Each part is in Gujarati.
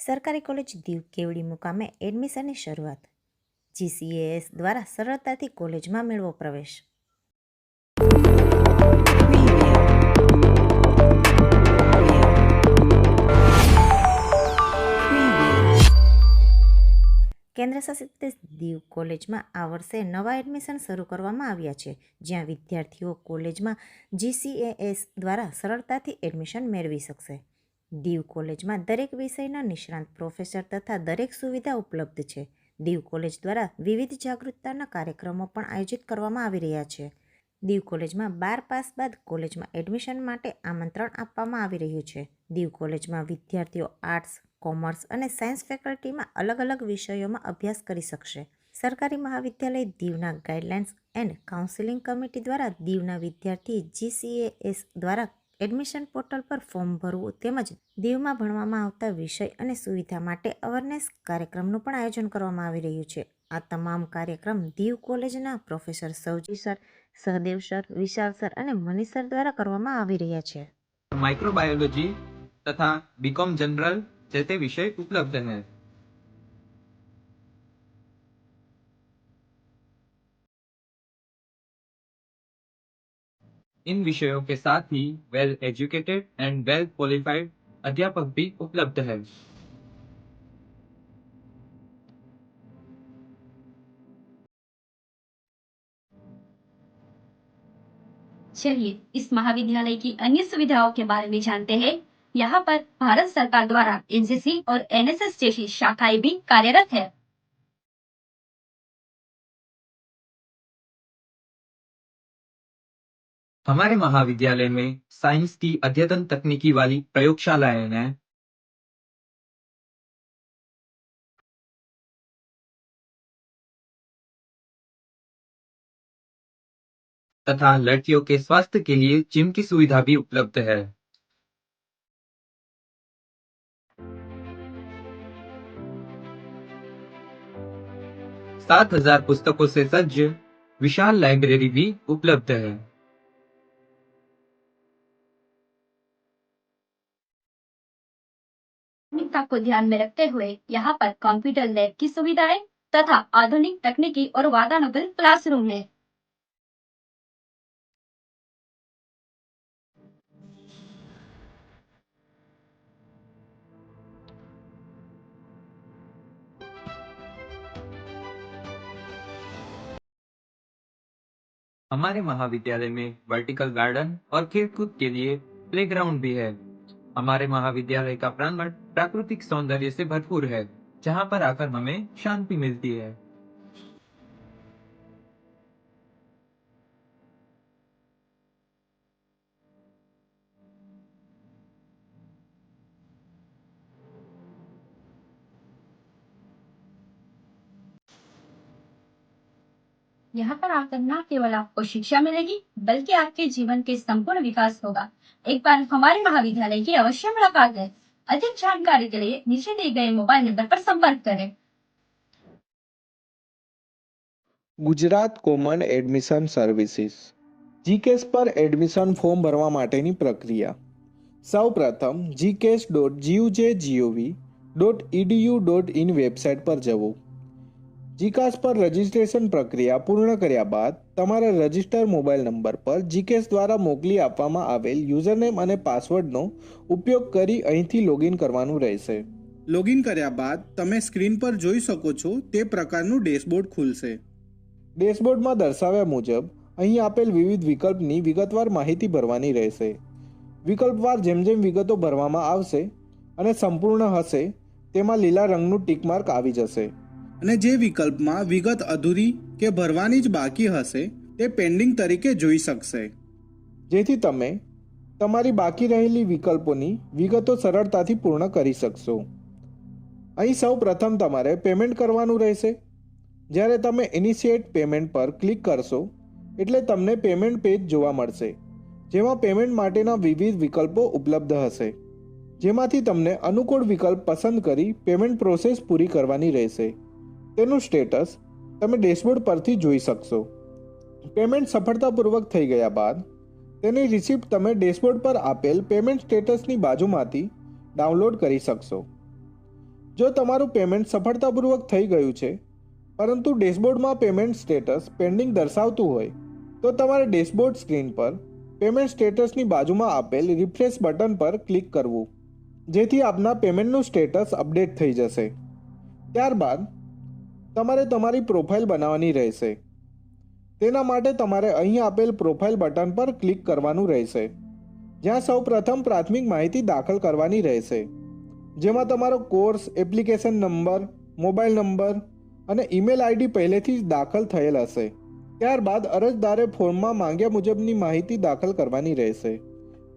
સરકારી કોલેજ દીવ કેવડી મુકામે એડમિશનની શરૂઆત. GCAS દ્વારા સરળતાથી કોલેજમાં મેળવો પ્રવેશ. કેન્દ્રશાસિત પ્રદેશ દીવ કોલેજમાં આ વર્ષે નવા એડમિશન શરૂ કરવામાં આવ્યા છે, જ્યાં વિદ્યાર્થીઓ કોલેજમાં GCAS દ્વારા સરળતાથી એડમિશન મેળવી શકશે. દીવ કોલેજમાં દરેક વિષયના નિષ્ણાંત પ્રોફેસર તથા દરેક સુવિધા ઉપલબ્ધ છે. દીવ કોલેજ દ્વારા વિવિધ જાગૃતતાના કાર્યક્રમો પણ આયોજિત કરવામાં આવી રહ્યા છે. દીવ કોલેજમાં 12 પાસ બાદ કોલેજમાં એડમિશન માટે આમંત્રણ આપવામાં આવી રહ્યું છે. દીવ કોલેજમાં વિદ્યાર્થીઓ આર્ટ્સ, કોમર્સ અને સાયન્સ ફેકલ્ટીમાં અલગ અલગ વિષયોમાં અભ્યાસ કરી શકશે. સરકારી મહાવિદ્યાલય દીવના ગાઈડલાઇન્સ એન્ડ કાઉન્સિલિંગ કમિટી દ્વારા દીવના વિદ્યાર્થી GCAS દ્વારા એડમિશન પોર્ટલ પર ફોર્મ ભરવું તેમજ દીવમાં ભણવામાં આવતા વિષય અને સુવિધા માટે અવેરનેસ કાર્યક્રમનું પણ આયોજન કરવામાં આવી રહ્યું છે. આ તમામ કાર્યક્રમ દીવ કોલેજના પ્રોફેસર સૌજી સર, સહદેવ સર, વિશાલ સર અને મનીષ સર દ્વારા કરવામાં આવી રહ્યા છે. माइक्रोबायोलॉजी तथा बीकॉम जनरल जैसे विषय उपलब्ध हैं. इन विषयों के साथ ही well educated and well qualified अध्यापक भी उपलब्ध है. चलिए इस महाविद्यालय की अन्य सुविधाओं के बारे में जानते हैं। यहाँ पर भारत सरकार द्वारा NCC और NSS जैसी शाखाएं भी कार्यरत है। हमारे महाविद्यालय में साइंस की अद्यतन तकनीकी वाली प्रयोगशालाएं हैं तथा लड़कियों के स्वास्थ्य के लिए जिम की सुविधा भी उपलब्ध है. सात 7,000 पुस्तकों से सज्ज विशाल लाइब्रेरी भी उपलब्ध है. प्राथमिकता को ध्यान में रखते हुए यहाँ पर कंप्यूटर लैब की सुविधाएं तथा आधुनिक तकनीकी और वातानुकूलित क्लासरूम है। हमारे महाविद्यालय में वर्टिकल गार्डन और खेलकूद के लिए प्लेग्राउंड भी है. हमारे महाविद्यालय का प्रांगण प्राकृतिक सौंदर्य से भरपूर है, जहाँ पर आकर हमें शांति मिलती है. यहाँ पर आकर न केवल आपको शिक्षा मिलेगी बल्कि आपके जीवन के संपूर्ण विकास होगा। एक बार हमारे महाविद्यालय की अवश्य मुलाकात है। अधिक जानकारी के लिए नीचे दिए गए मोबाइल नंबर पर संपर्क करें। ગુજરાત કોમન એડમિશન સર્વિસીસ જીકેસ પર એડમિશન ફોર્મ ભરવા માટેની પ્રક્રિયા. સૌપ્રથમ gcas.gujgov.edu.in વેબસાઇટ પર જવું. જીકાસ પર રજિસ્ટ્રેશન પ્રક્રિયા પૂર્ણ કર્યા બાદ તમારા રજિસ્ટર મોબાઈલ નંબર પર જીકેસ દ્વારા મોકલી આપવામાં આવેલ યુઝરનેમ અને પાસવર્ડનો ઉપયોગ કરી અહીંથી લોગિન કરવાનું રહેશે. લોગિન કર્યા બાદ તમે સ્ક્રીન પર જોઈ શકો છો તે પ્રકારનું ડેશબોર્ડ ખુલશે. ડેશબોર્ડમાં દર્શાવ્યા મુજબ અહીં આપેલ વિવિધ વિકલ્પની વિગતવાર માહિતી ભરવાની રહેશે. વિકલ્પવાર જેમ જેમ વિગતો ભરવામાં આવશે અને સંપૂર્ણ હશે તેમાં લીલા રંગનું ટીક માર્ક આવી જશે અને જે વિકલ્પમાં વિગત અધૂરી કે ભરવાની જ બાકી હશે તે પેન્ડિંગ તરીકે જોઈ શકશે, જેથી તમે તમારી બાકી રહેલી વિકલ્પોની વિગતો સરળતાથી પૂર્ણ કરી શકશો. અહીં સૌ પ્રથમ તમારે પેમેન્ટ કરવાનું રહેશે. જ્યારે તમે ઇનિશિએટ પેમેન્ટ પર ક્લિક કરશો એટલે તમને પેમેન્ટ પેજ જોવા મળશે, જેમાં પેમેન્ટ માટેના વિવિધ વિકલ્પો ઉપલબ્ધ હશે, જેમાંથી તમને અનુકૂળ વિકલ્પ પસંદ કરી પેમેન્ટ પ્રોસેસ પૂરી કરવાની રહેશે. તેનું સ્ટેટસ તમે ડેશબોર્ડ પરથી જોઈ શકશો. પેમેન્ટ સફળતાપૂર્વક થઈ ગયા બાદ તેની રિસિપ્ટ તમે ડેશબોર્ડ પર આપેલ પેમેન્ટ સ્ટેટસની બાજુમાંથી ડાઉનલોડ કરી શકશો. જો તમારું પેમેન્ટ સફળતાપૂર્વક થઈ ગયું છે પરંતુ ડેશબોર્ડમાં પેમેન્ટ સ્ટેટસ પેન્ડિંગ દર્શાવતું હોય તો તમારે ડેશબોર્ડ સ્ક્રીન પર પેમેન્ટ સ્ટેટસની બાજુમાં આપેલ રિફ્રેશ બટન પર ક્લિક કરવું, જેથી આપના પેમેન્ટનું સ્ટેટસ અપડેટ થઈ જશે. ત્યારબાદ તમારે તમારી પ્રોફાઇલ બનાવવાની રહેશે. તેના માટે તમારે અહીં આપેલ પ્રોફાઇલ બટન પર ક્લિક કરવાનું રહેશે, જ્યાં સૌ પ્રથમ પ્રાથમિક માહિતી દાખલ કરવાની રહેશે, જેમાં તમારો course, application number, mobile number અને ઈમેલ આઈડી પહેલેથી જ દાખલ થયેલ હશે. ત્યારબાદ અરજદારે ફોર્મમાં માંગ્યા મુજબની માહિતી દાખલ કરવાની રહેશે.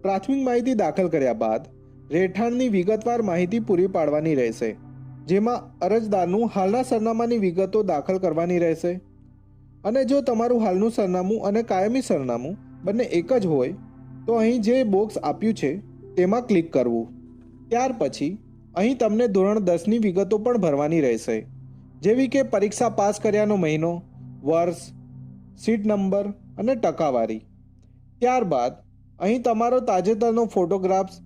પ્રાથમિક માહિતી દાખલ કર્યા બાદ રહેઠાણની વિગતવાર માહિતી પૂરી પાડવાની રહેશે, જેમાં અરજદારનું હાલના સરનામાની વિગતો દાખલ કરવાની રહેશે. અને જો તમારું હાલનું સરનામું અને કાયમી સરનામું બંને એક જ હોય તો અહીં જે બોક્સ આપ્યું છે તેમાં ક્લિક કરવું. ત્યાર પછી અહીં તમને ધોરણ 10ની વિગતો પણ ભરવાની રહેશે, જેવી કે પરીક્ષા પાસ કર્યાનો મહિનો, વર્ષ, સીટ નંબર અને ટકાવારી. ત્યારબાદ અહીં તમારો તાજેતરનો ફોટોગ્રાફ્સ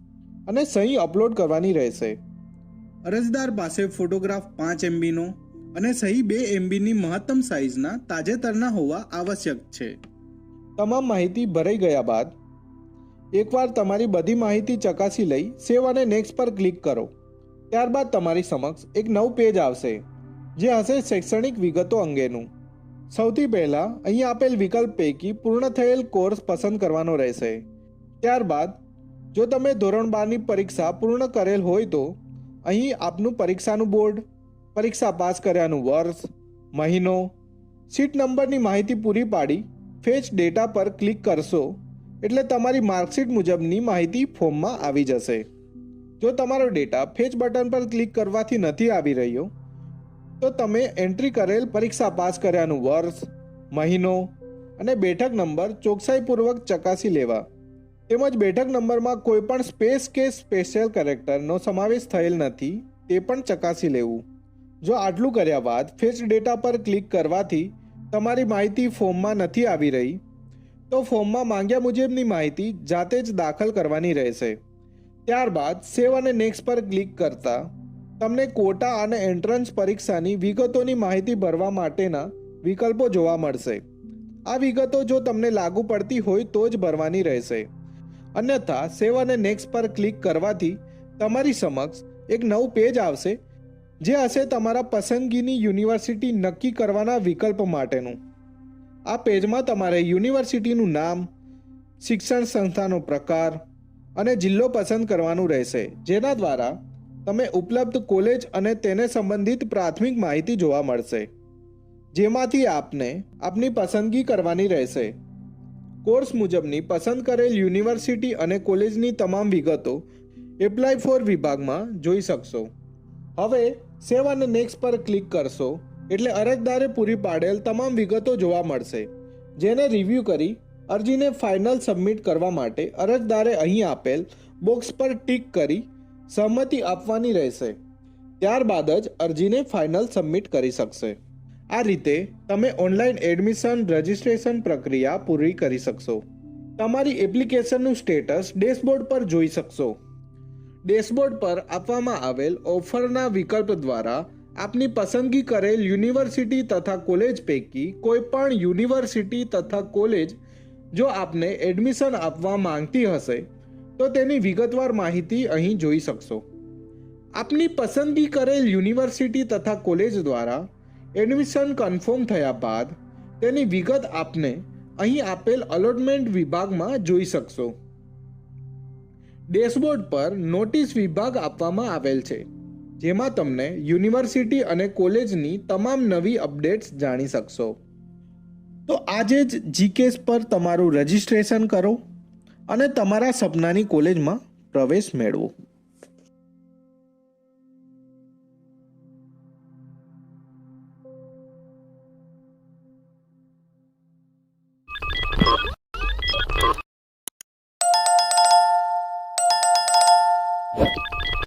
અને સહી અપલોડ કરવાની રહેશે. અરજદાર પાસે ફોટોગ્રાફ 5 MBનો અને સહી 2 MBની મહત્તમ સાઇઝના તાજેતરના હોવા આવશ્યક છે. તમામ માહિતી ભરાઈ ગયા બાદ એકવાર તમારી બધી માહિતી ચકાસી લઈ સેવ અને નેક્સ્ટ પર ક્લિક કરો. ત્યારબાદ તમારી સમક્ષ એક નવું પેજ આવશે, જે હશે શૈક્ષણિક વિગતો અંગેનું. સૌથી પહેલાં અહીં આપેલ વિકલ્પ પૈકી પૂર્ણ થયેલ કોર્સ પસંદ કરવાનો રહેશે. ત્યારબાદ જો તમે ધોરણ 12ની પરીક્ષા પૂર્ણ કરેલ હોય તો અહીં આપનું પરીક્ષાનું બોર્ડ, પરીક્ષા પાસ કર્યાનું વર્ષ, મહિનો, સીટ નંબરની માહિતી પૂરી પાડી ફેચ ડેટા પર ક્લિક કરશો એટલે તમારી માર્કશીટ મુજબની માહિતી ફોર્મમાં આવી જશે. જો તમારો ડેટા ફેચ બટન પર ક્લિક કરવાથી નથી આવી રહ્યો તો તમે એન્ટ્રી કરેલ પરીક્ષા પાસ કર્યાનું વર્ષ, મહિનો અને બેઠક નંબર ચોકસાઈપૂર્વક ચકાસી લેવા, તેમજ બેઠક નંબરમાં કોઈપણ સ્પેસ કે સ્પેશિયલ કેરેક્ટરનો સમાવેશ થયેલ નથી તે પણ ચકાસી લેવું. જો આટલું કર્યા બાદ ફેચ ડેટા પર ક્લિક કરવાથી તમારી માહિતી ફોર્મમાં નથી આવી રહી તો ફોર્મમાં માંગ્યા મુજબની માહિતી જાતે જ દાખલ કરવાની રહેશે. ત્યારબાદ સેવ અને નેક્સ્ટ પર ક્લિક કરતા તમને કોટા અને એન્ટ્રન્સ પરીક્ષાની વિગતોની માહિતી ભરવા માટેના વિકલ્પો જોવા મળશે. આ વિગતો જો તમને લાગુ પડતી હોય તો જ ભરવાની રહેશે, અન્યથા સેવ અને નેક્સ્ટ પર ક્લિક કરવાથી તમારી સમક્ષ એક નવું પેજ આવશે, જે હશે તમારા પસંદગીની યુનિવર્સિટી નક્કી કરવાના વિકલ્પ માટેનું. આ પેજમાં તમારે યુનિવર્સિટીનું નામ, શિક્ષણ સંસ્થાનો પ્રકાર અને જિલ્લો પસંદ કરવાનું રહેશે, જેના દ્વારા તમે ઉપલબ્ધ કોલેજ અને તેને સંબંધિત પ્રાથમિક માહિતી જોવા મળશે, જેમાંથી આપને આપની પસંદગી કરવાની રહેશે. કોર્સ મુજબની પસંદ કરેલ યુનિવર્સિટી અને કોલેજની તમામ વિગતો એપ્લાય ફોર વિભાગમાં જોઈ શકશો. હવે સેવ અને નેક્સ્ટ પર ક્લિક કરશો એટલે અરજદારે પૂરી પાડેલ તમામ વિગતો જોવા મળશે, જેને રિવ્યૂ કરી અરજીને ફાઇનલ સબમિટ કરવા માટે અરજદારે અહીં આપેલ બોક્સ પર ટિક કરી સહમતિ આપવાની રહેશે. ત્યારબાદ જ અરજીને ફાઇનલ સબમિટ કરી શકશે. આ રીતે તમે ઓનલાઈન એડમિશન રજિસ્ટ્રેશન પ્રક્રિયા પૂરી કરી શકશો. તમારી એપ્લિકેશનનું સ્ટેટસ ડેશબોર્ડ પર જોઈ શકશો. ડેશબોર્ડ પર આપવામાં આવેલ ઓફરના વિકલ્પ દ્વારા આપની પસંદગી કરેલ યુનિવર્સિટી તથા કોલેજ પૈકી કોઈ પણ યુનિવર્સિટી તથા કોલેજ જો આપને એડમિશન આપવા માંગતી હશે તો તેની વિગતવાર માહિતી અહીં જોઈ શકશો. આપની પસંદગી કરેલ યુનિવર્સિટી તથા કોલેજ દ્વારા એડમિશન કન્ફર્મ થયા બાદ તેની વિગત આપને અહીં આપેલ અલોટમેન્ટ વિભાગમાં જોઈ શકશો. ડેશબોર્ડ પર નોટિસ વિભાગ આપવામાં આવેલ છે, જેમાં તમને યુનિવર્સિટી અને કોલેજની તમામ નવી અપડેટ્સ જાણી શકશો. તો આજે જ જીકેસ પર તમારું રજિસ્ટ્રેશન કરો અને તમારા સપનાની કોલેજમાં પ્રવેશ મેળવો.